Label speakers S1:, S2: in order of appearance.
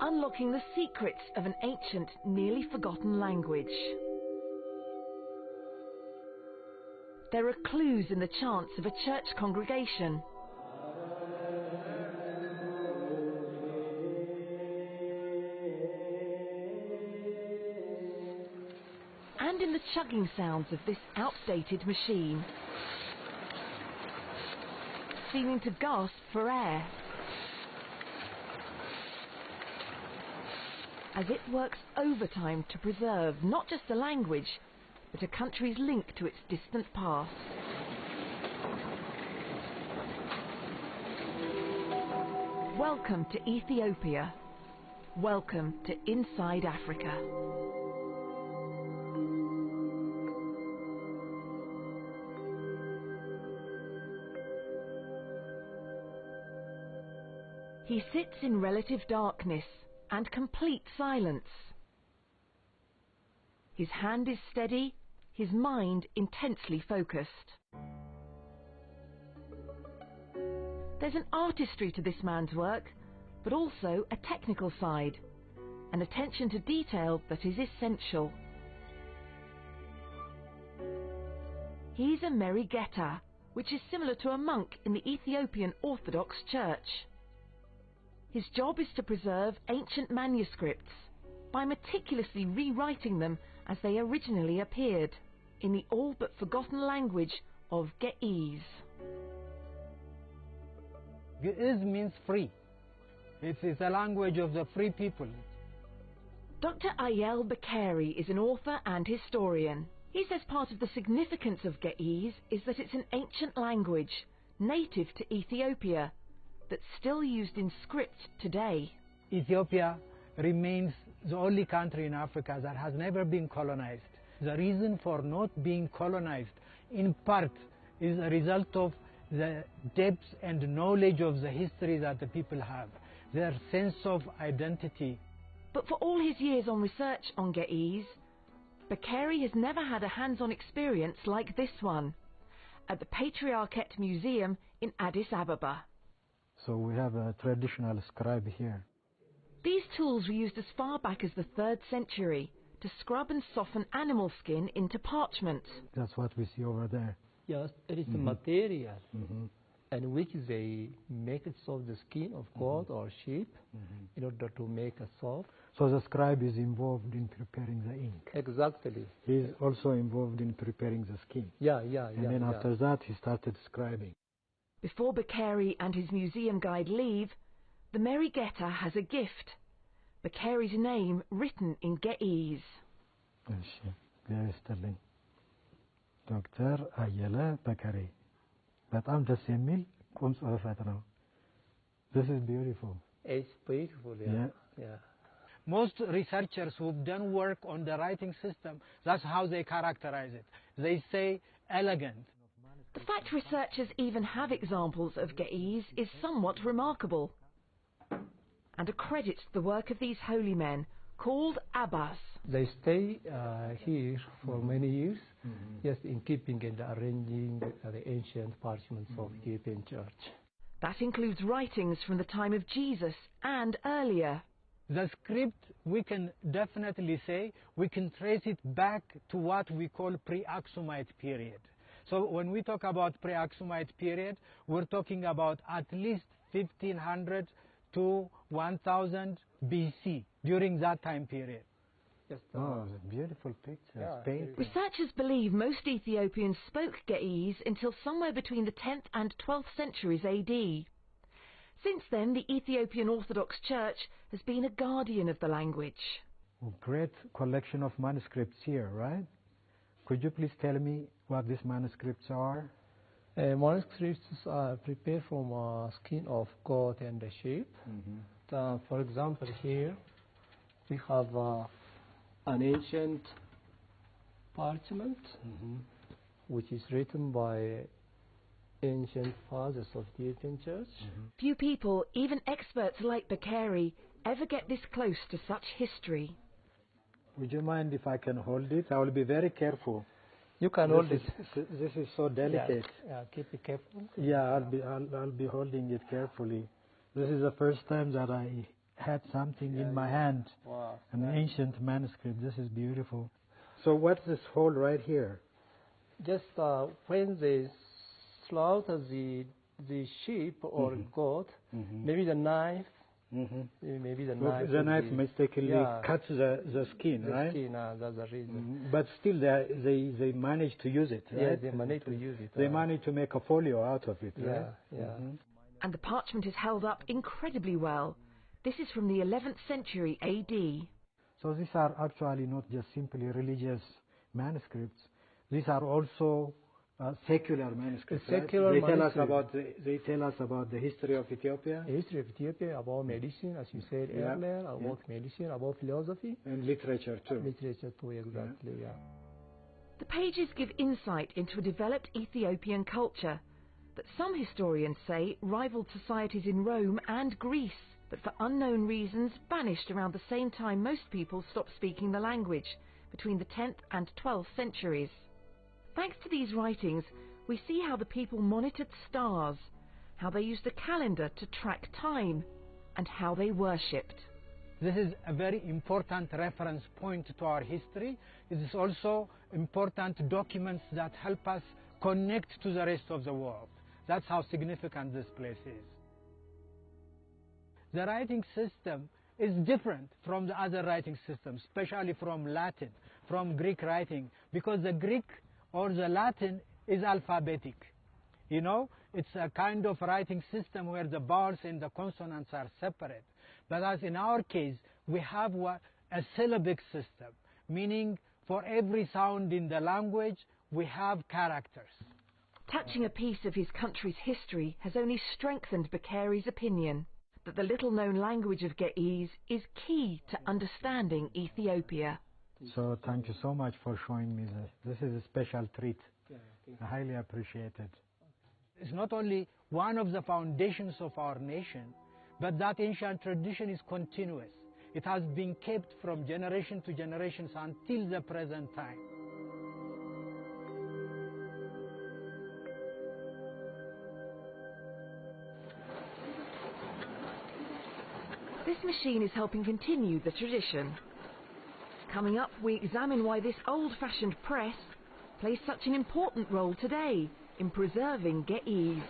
S1: unlocking the secrets of an ancient, nearly forgotten language. There are clues in the chants of a church congregation. And in the chugging sounds of this outdated machine, seeming to gasp for air, as it works overtime to preserve not just a language, but a country's link to its distant past. Welcome to Ethiopia. Welcome to Inside Africa. He sits in relative darkness and complete silence. His hand is steady, his mind intensely focused. There's an artistry to this man's work, but also a technical side, an attention to detail that is essential. He's a Merigeta, which is similar to a monk in the Ethiopian Orthodox Church. His job is to preserve ancient manuscripts by meticulously rewriting them as they originally appeared, in the all but forgotten language of Ge'ez.
S2: Ge'ez means free. It is a language of the free people.
S1: Dr. Ayel Bakeri is an author and historian. He says part of the significance of Ge'ez is that it's an ancient language, native to Ethiopia, that's still used in script today.
S2: Ethiopia remains the only country in Africa that has never been colonized. The reason for not being colonized, in part, is a result of the depth and knowledge of the history that the people have, their sense of identity.
S1: But for all his years on research on Ge'ez, Bakeri has never had a hands-on experience like this one, at the Patriarchate Museum in Addis Ababa.
S3: So we have a traditional scribe here.
S1: These tools were used as far back as the 3rd century to scrub and soften animal skin into parchment.
S3: That's what we see over there.
S4: Yes, it is a material and which they make it of the skin of goat or sheep in order to make a soap.
S3: So the scribe is involved in preparing the ink.
S4: Exactly.
S3: He's also involved in preparing the skin.
S4: And
S3: then after that he started scribing.
S1: Before Bakeri and his museum guide leave, the Merigeta has a gift. Bakeri's name written in Ge'ez.
S3: Dr. Ayel Bakeri. በጣም ደስ የሚል ቁም ጽሕፈት ነው. This is beautiful.
S4: It's beautiful, yeah.
S2: Most researchers who've done work on the writing system, that's how they characterize it. They say elegant.
S1: The fact researchers even have examples of Ge'ez is somewhat remarkable, and accredits the work of these holy men, called Abbas.
S4: They stay here for many years, just in keeping and arranging the ancient parchments of the Ethiopian Church.
S1: That includes writings from the time of Jesus and earlier.
S2: The script, we can definitely say, we can trace it back to what we call pre-Aksumite period. So when we talk about pre-Aksumite period, we're talking about at least 1500 to 1000 BC, during that time period.
S3: Beautiful pictures.
S1: Researchers believe most Ethiopians spoke Ge'ez until somewhere between the 10th and 12th centuries AD. Since then, the Ethiopian Orthodox Church has been a guardian of the language.
S3: Great collection of manuscripts here, right? Could you please tell me what these manuscripts are?
S4: Manuscripts are prepared from skin of goat and sheep. For example, here we have an ancient parchment which is written by ancient fathers of the Ethiopian Church.
S1: Few people, even experts like Bakeri, ever get this close to such history.
S3: Would you mind if I can hold it? I will be very careful.
S4: You can hold it.
S3: This is so delicate.
S4: Yeah, keep it careful.
S3: Yeah, I'll be holding it carefully. This is the first time that had something in my hand,
S4: Wow.
S3: an ancient manuscript. This is beautiful. So what's this hole right here?
S4: Just when they slaughter the sheep or goat, maybe the knife, maybe the knife.
S3: The knife mistakenly cuts the skin, right?
S4: The skin, that's the reason.
S3: But still, they manage to use it, right?
S4: Yeah, they manage to use it.
S3: They manage to make a folio out of it, right?
S4: Yeah.
S1: And the parchment is held up incredibly well. This is from the 11th century AD.
S3: So these are actually not just simply religious manuscripts. These are also secular manuscripts.
S4: Secular
S3: They tell us about the history of Ethiopia.
S4: The history of Ethiopia, about medicine, as you said earlier, about medicine, about philosophy.
S3: And literature too.
S4: Literature too, exactly, yeah.
S1: The pages give insight into a developed Ethiopian culture that some historians say rivaled societies in Rome and Greece, but for unknown reasons vanished around the same time most people stopped speaking the language, between the 10th and 12th centuries. Thanks to these writings, we see how the people monitored stars, how they used a calendar to track time, and how they worshipped.
S2: This is a very important reference point to our history. It is also important documents that help us connect to the rest of the world. That's how significant this place is. The writing system is different from the other writing systems, especially from Latin, from Greek writing, because the Greek or the Latin is alphabetic. You know, it's a kind of writing system where the vowels and the consonants are separate. But as in our case, we have a syllabic system, meaning for every sound in the language, we have characters.
S1: Touching a piece of his country's history has only strengthened Bakari's opinion that the little-known language of Ge'ez is key to understanding Ethiopia.
S3: So thank you so much for showing me this. This is a special treat. I highly appreciate it.
S2: It's not only one of the foundations of our nation, but that ancient tradition is continuous. It has been kept from generation to generations until the present time.
S1: This machine is helping continue the tradition. Coming up, we examine why this old-fashioned press plays such an important role today in preserving Ge'ez.